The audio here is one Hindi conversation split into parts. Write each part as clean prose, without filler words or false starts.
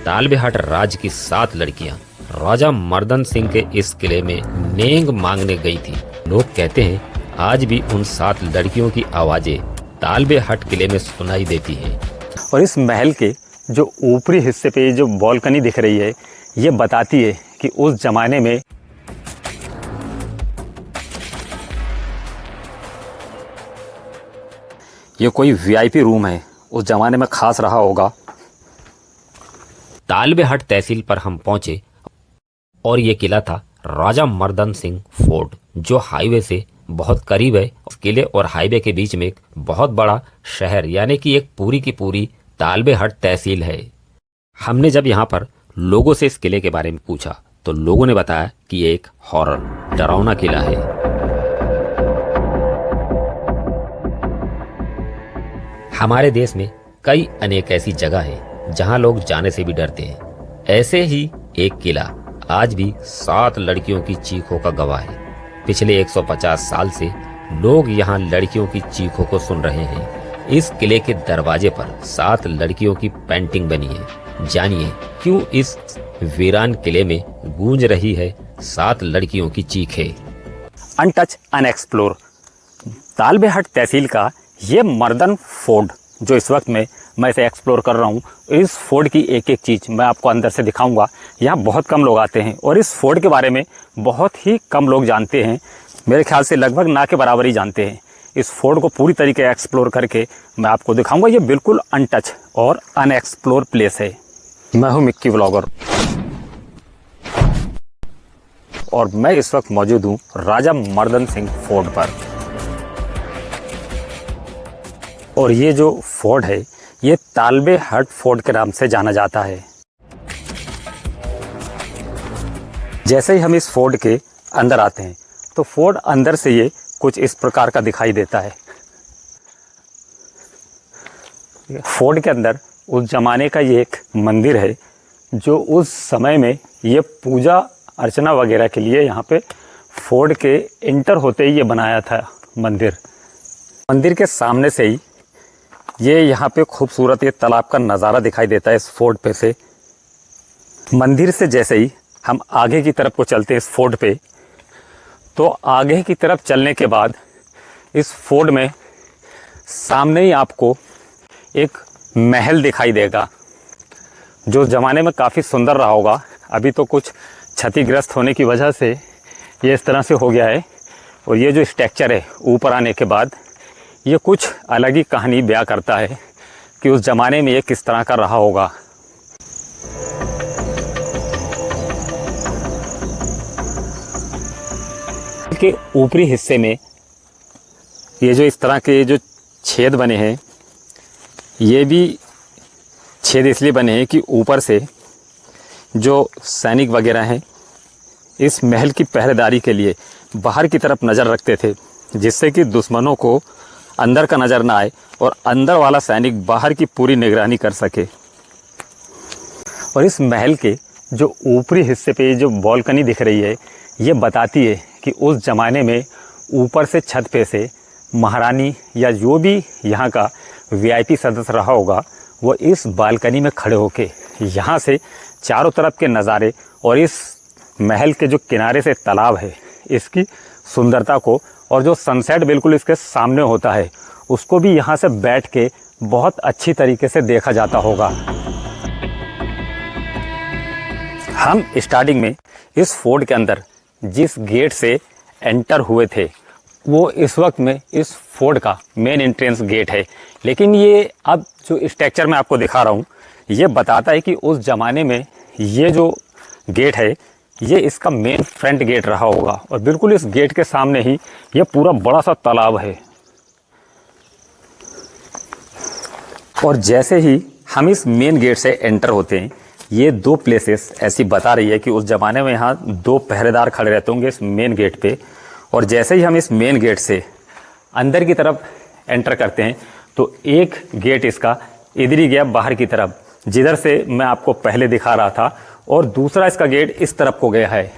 तालबेहाट राज्य की 7 लड़कियां राजा मर्दन सिंह के इस किले में नेंग मांगने गई थी। लोग कहते हैं आज भी उन 7 लड़कियों की आवाजें तालबेहाट किले में सुनाई देती हैं। और इस महल के जो ऊपरी हिस्से पे जो बालकनी दिख रही है, ये बताती है कि उस जमाने में ये कोई वीआईपी रूम है, उस जमाने में खास रहा होगा। तालबेहाट तहसील पर हम पहुंचे और ये किला था राजा मर्दन सिंह फोर्ट, जो हाईवे से बहुत करीब है। किले और हाईवे के बीच में एक बहुत बड़ा शहर यानी कि एक पूरी की पूरी तालबेहाट तहसील है। हमने जब यहाँ पर लोगों से इस किले के बारे में पूछा तो लोगों ने बताया कि ये एक हॉरर डरावना किला है। हमारे देश में कई अनेक ऐसी जगह है जहां लोग जाने से भी डरते हैं। ऐसे ही एक किला आज भी 7 लड़कियों की चीखों का गवाह है। पिछले 150 साल से लोग यहाँ लड़कियों की चीखों को सुन रहे हैं। इस किले के दरवाजे पर 7 लड़कियों की पेंटिंग बनी है। जानिए क्यों इस वीरान किले में गूंज रही है 7 लड़कियों की चीखें। अनटच अनएक्सप्लोर तालबेहाट तहसील का ये मर्दन फोर्ट जो इस वक्त में मैं इसे एक्सप्लोर कर रहा हूँ, इस फोर्ट की एक एक चीज़ मैं आपको अंदर से दिखाऊंगा। यहाँ बहुत कम लोग आते हैं और इस फोर्ट के बारे में बहुत ही कम लोग जानते हैं। मेरे ख्याल से लगभग ना के बराबर ही जानते हैं। इस फोर्ट को पूरी तरीके एक्सप्लोर करके मैं आपको दिखाऊंगा। ये बिल्कुल अनटच और अनएक्सप्लोर प्लेस है। मैं हूँ मिक्की व्लॉगर और मैं इस वक्त मौजूद हूँ राजा मर्दन सिंह फोर्ट पर। और ये जो फोर्ट है ये तालबेहाट फोर्ट के नाम से जाना जाता है। जैसे ही हम इस फोर्ट के अंदर आते हैं तो फोर्ट अंदर से ये कुछ इस प्रकार का दिखाई देता है। फोर्ट के अंदर उस जमाने का ये एक मंदिर है जो उस समय में ये पूजा अर्चना वगैरह के लिए यहाँ पे फोर्ट के इंटर होते ही ये बनाया था मंदिर। मंदिर के सामने से ही ये यहाँ पे खूबसूरत ये तालाब का नज़ारा दिखाई देता है इस फोर्ट पे से। मंदिर से जैसे ही हम आगे की तरफ को चलते हैं इस फोर्ट पे, तो आगे की तरफ चलने के बाद इस फोर्ट में सामने ही आपको एक महल दिखाई देगा जो ज़माने में काफ़ी सुंदर रहा होगा। अभी तो कुछ क्षतिग्रस्त होने की वजह से ये इस तरह से हो गया है। और ये जो स्ट्रक्चर है ऊपर आने के बाद ये कुछ अलग ही कहानी बयां करता है कि उस ज़माने में ये किस तरह का रहा होगा। के ऊपरी हिस्से में ये जो इस तरह के जो छेद बने हैं, ये भी छेद इसलिए बने हैं कि ऊपर से जो सैनिक वगैरह हैं इस महल की पहरेदारी के लिए बाहर की तरफ नज़र रखते थे, जिससे कि दुश्मनों को अंदर का नज़र ना आए और अंदर वाला सैनिक बाहर की पूरी निगरानी कर सके। और इस महल के जो वीआईपी हिस्से पे जो बालकनी दिख रही है, ये बताती है कि उस ज़माने में ऊपर से छत पे से महारानी या जो भी यहाँ का वीआईपी सदस्य रहा होगा वो इस बालकनी में खड़े होके यहाँ से चारों तरफ के नज़ारे और इस महल के जो किनारे से तालाब है इसकी सुंदरता को और जो सनसेट बिल्कुल इसके सामने होता है उसको भी यहाँ से बैठ के बहुत अच्छी तरीके से देखा जाता होगा। हम स्टार्टिंग में इस फोर्ट के अंदर जिस गेट से एंटर हुए थे वो इस वक्त में इस फोर्ट का मेन एंट्रेंस गेट है, लेकिन ये अब जो स्ट्रक्चर मैं आपको दिखा रहा हूँ ये बताता है कि उस ज़माने में ये जो गेट है ये इसका मेन फ्रंट गेट रहा होगा। और बिल्कुल इस गेट के सामने ही ये पूरा बड़ा सा तालाब है। और जैसे ही हम इस मेन गेट से एंटर होते हैं ये 2 प्लेसेस ऐसी बता रही है कि उस ज़माने में यहाँ 2 पहरेदार खड़े रहते होंगे इस मेन गेट पे। और जैसे ही हम इस मेन गेट से अंदर की तरफ एंटर करते हैं तो एक गेट इसका इधर ही गया बाहर की तरफ, जिधर से मैं आपको पहले दिखा रहा था, और दूसरा इसका गेट इस तरफ को गया है।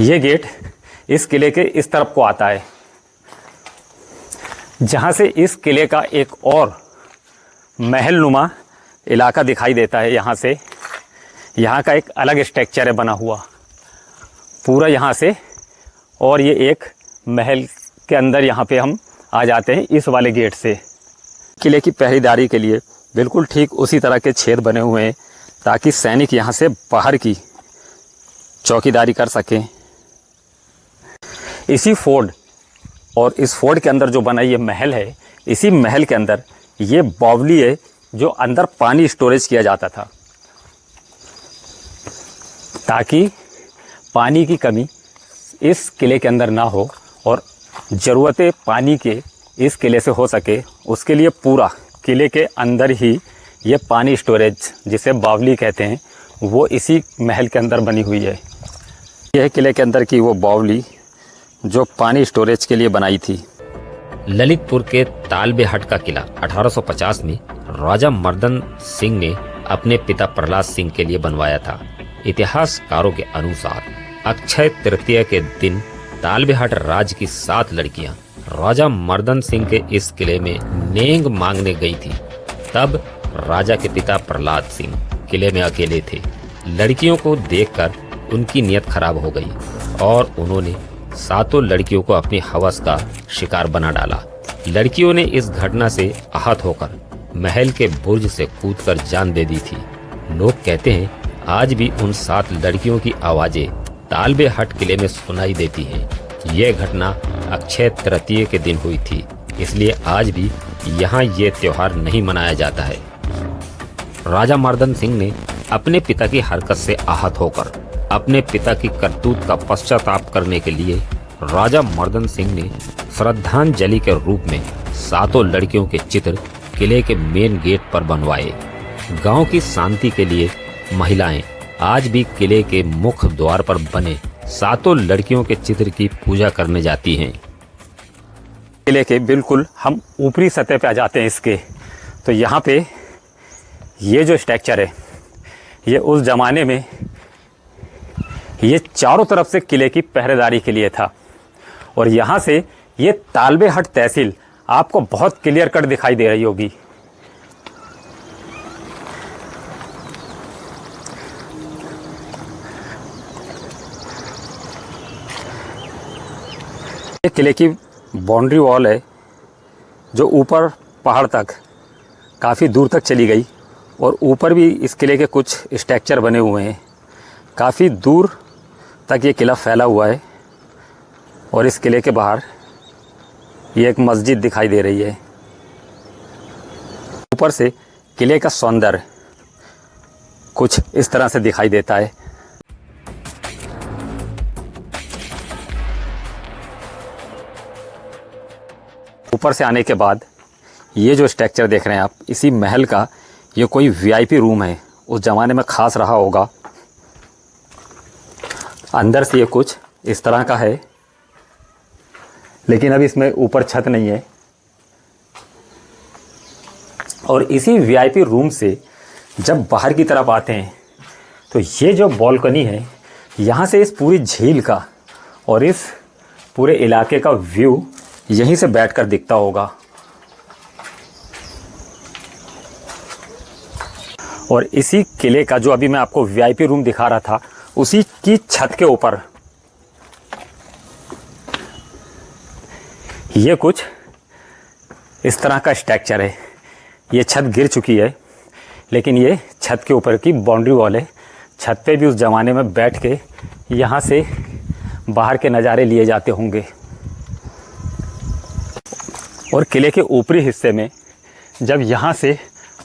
ये गेट इस किले के इस तरफ को आता है, जहाँ से इस किले का एक और महल नुमा इलाका दिखाई देता है यहाँ से। यहाँ का एक अलग स्ट्रक्चर है बना हुआ पूरा यहाँ से, और ये एक महल के अंदर यहाँ पे हम आ जाते हैं इस वाले गेट से। किले की पहरेदारी के लिए बिल्कुल ठीक उसी तरह के छेद बने हुए हैं ताकि सैनिक यहाँ से बाहर की चौकीदारी कर सकें। इसी फोर्ट और इस फोर्ट के अंदर जो बना ये महल है, इसी महल के अंदर ये बावली है जो अंदर पानी स्टोरेज किया जाता था ताकि पानी की कमी इस किले के अंदर ना हो और ज़रूरतें पानी के इस किले से हो सके, उसके लिए पूरा किले के अंदर ही ये पानी स्टोरेज जिसे बावली कहते हैं वो इसी महल के अंदर बनी हुई है। यह किले के अंदर की वो बावली जो पानी स्टोरेज के लिए बनाई थी। ललितपुर के तालबेहट का किला 1850 में राजा मर्दन सिंह ने अपने पिता प्रहलाद सिंह के लिए बनवाया था। इतिहासकारों के अनुसार अक्षय तृतीया के दिन तालबेहट राज्य की 7 लड़कियां राजा मर्दन सिंह के इस किले में नेंग मांगने गई थी। तब राजा के पिता प्रहलाद सिंह किले में अकेले थे। लड़कियों को देखकर उनकी नीयत खराब हो गई और उन्होंने 7 लड़कियों को अपनी हवस का शिकार बना डाला। लड़कियों ने इस घटना से आहत होकर महल के बुर्ज से कूदकर जान दे दी थी। लोग कहते हैं आज भी उन 7 लड़कियों की आवाजें तालबेहट किले में सुनाई देती हैं। यह घटना अक्षय तृतीया के दिन हुई थी, इसलिए आज भी यहाँ ये त्योहार नहीं मनाया जाता है। राजा मर्दन सिंह ने अपने पिता की हरकत से आहत होकर अपने पिता की करतूत का पश्चाताप करने के लिए राजा मर्दन सिंह ने श्रद्धांजलि के रूप में 7 लड़कियों के चित्र किले के मेन गेट पर बनवाए। गांव की शांति के लिए महिलाएं आज भी किले के मुख्य द्वार पर बने 7 लड़कियों के चित्र की पूजा करने जाती हैं। किले के बिल्कुल हम ऊपरी सतह पे आ जाते हैं इसके, तो यहाँ पे ये जो स्ट्रक्चर है ये उस ज़माने में ये चारों तरफ से किले की पहरेदारी के लिए था। और यहाँ से ये तालबेहट तहसील आपको बहुत क्लियर कट दिखाई दे रही होगी। ये किले की बाउंड्री वॉल है जो ऊपर पहाड़ तक काफ़ी दूर तक चली गई, और ऊपर भी इस किले के कुछ स्ट्रक्चर बने हुए हैं। काफ़ी दूर तक ये किला फैला हुआ है और इस किले के बाहर ये एक मस्जिद दिखाई दे रही है। ऊपर से किले का सौंदर्य कुछ इस तरह से दिखाई देता है। ऊपर से आने के बाद ये जो स्ट्रक्चर देख रहे हैं आप, इसी महल का ये कोई वीआईपी रूम है, उस ज़माने में ख़ास रहा होगा। अंदर से ये कुछ इस तरह का है, लेकिन अभी इसमें ऊपर छत नहीं है। और इसी वीआईपी रूम से जब बाहर की तरफ आते हैं तो ये जो बालकनी है, यहाँ से इस पूरी झील का और इस पूरे इलाके का व्यू यहीं से बैठकर दिखता होगा। और इसी किले का जो अभी मैं आपको वीआईपी रूम दिखा रहा था, उसी की छत के ऊपर ये कुछ इस तरह का स्ट्रक्चर है। ये छत गिर चुकी है, लेकिन ये छत के ऊपर की बाउंड्री वॉल है। छत पे भी उस ज़माने में बैठ के यहाँ से बाहर के नज़ारे लिए जाते होंगे। और किले के ऊपरी हिस्से में जब यहाँ से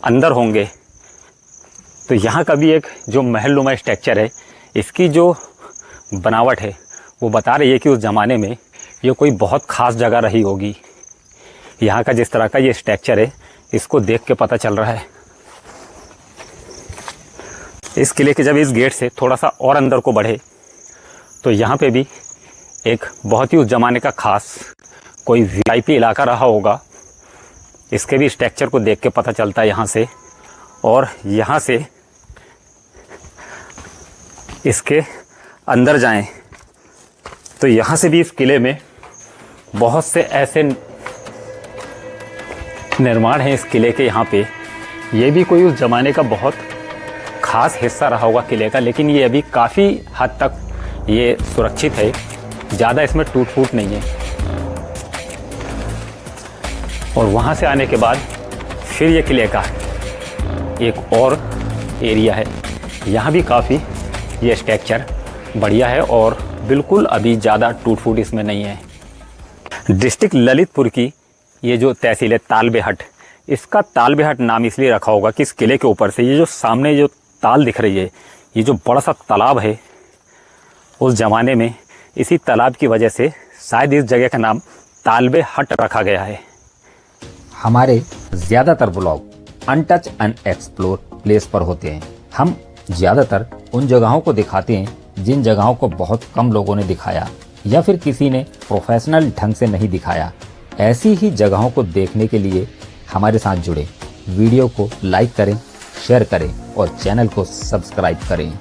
अंदर होंगे तो यहाँ का भी एक जो महलनुमा स्ट्रक्चर है, इसकी जो बनावट है वो बता रही है कि उस ज़माने में ये कोई बहुत ख़ास जगह रही होगी। यहाँ का जिस तरह का ये स्ट्रक्चर है, इसको देख के पता चल रहा है। इस किले के जब इस गेट से थोड़ा सा और अंदर को बढ़े तो यहाँ पे भी एक बहुत ही उस ज़माने का ख़ास कोई वीआईपी इलाका रहा होगा। इसके भी स्ट्रक्चर को देख के पता चलता है यहाँ से। और यहाँ से इसके अंदर जाएं तो यहाँ से भी इस किले में बहुत से ऐसे निर्माण हैं इस किले के यहाँ पे ये भी कोई उस ज़माने का बहुत ख़ास हिस्सा रहा होगा किले का, लेकिन ये अभी काफ़ी हद तक ये सुरक्षित है, ज़्यादा इसमें टूट फूट नहीं है। और वहाँ से आने के बाद फिर ये किले का एक और एरिया है, यहाँ भी काफ़ी ये स्ट्रक्चर बढ़िया है और बिल्कुल अभी ज़्यादा टूट फूट इसमें नहीं है। डिस्ट्रिक्ट ललितपुर की ये जो तहसील है तालबेहट, इसका तालबेहट नाम इसलिए रखा होगा कि इस किले के ऊपर से ये जो सामने जो ताल दिख रही है, ये जो बड़ा सा तालाब है, उस ज़माने में इसी तालाब की वजह से शायद इस जगह का नाम तालबेहट रखा गया है। हमारे ज़्यादातर ब्लॉग अनटच अनएक्सप्लोर प्लेस पर होते हैं। हम ज़्यादातर उन जगहों को दिखाते हैं जिन जगहों को बहुत कम लोगों ने दिखाया या फिर किसी ने प्रोफेशनल ढंग से नहीं दिखाया। ऐसी ही जगहों को देखने के लिए हमारे साथ जुड़े, वीडियो को लाइक करें, शेयर करें और चैनल को सब्सक्राइब करें।